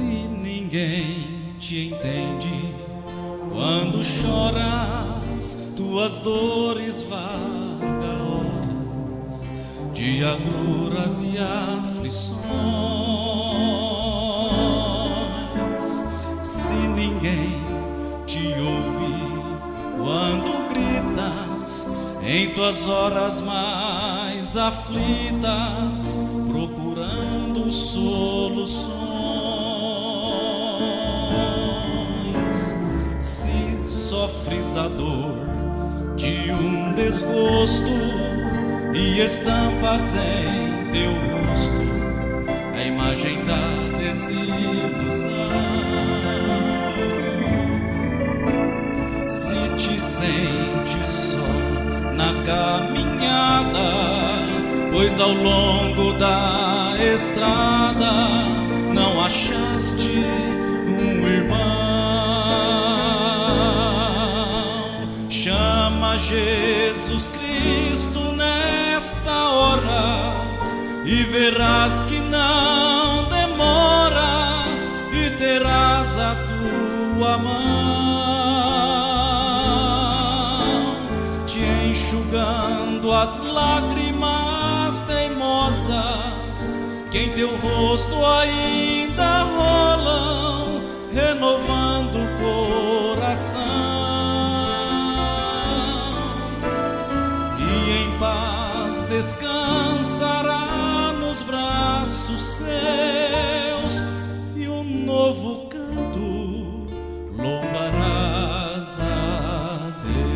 Ninguém te entende quando choras, tuas dores vagas, horas de agruras e aflições. Se ninguém te ouve quando gritas em tuas horas mais aflitas, procurando soluções. Sofres a dor de um desgosto e estampas em teu rosto a imagem da desilusão. Se te sentes só na caminhada, pois ao longo da estrada não achaste um irmão, chama Jesus Cristo nesta hora e verás que não demora e terás a tua mão te enxugando as lágrimas teimosas que em teu rosto ainda rolam, renovando o coração. Descansará nos braços seus e um novo canto louvarás a Deus.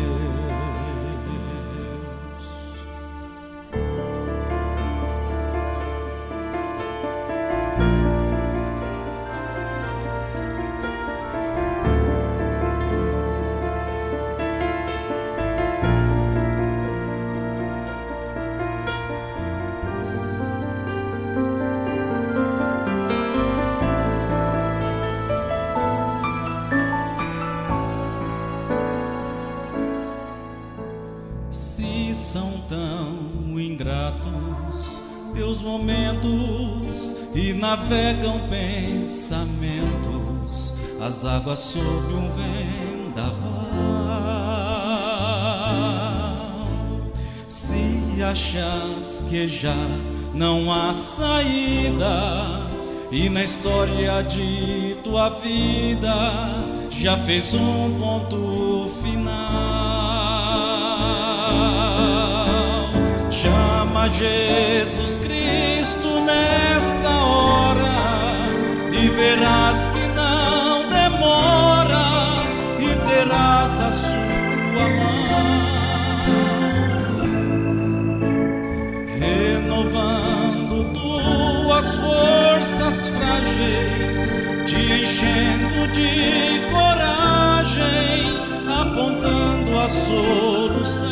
São tão ingratos teus momentos e navegam pensamentos as águas sob um vendaval. Se achas que já não há saída e na história de tua vida já fez um ponto final, chama Jesus Cristo nesta hora e verás que não demora e terás a sua mão, renovando tuas forças frágeis, te enchendo de coragem, apontando a solução.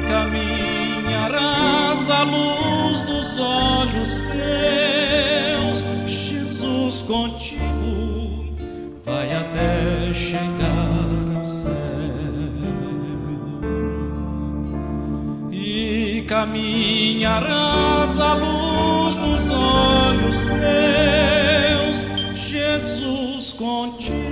Caminharás à luz dos olhos seus, Jesus contigo vai até chegar ao céu. E caminharás à luz dos olhos seus, Jesus contigo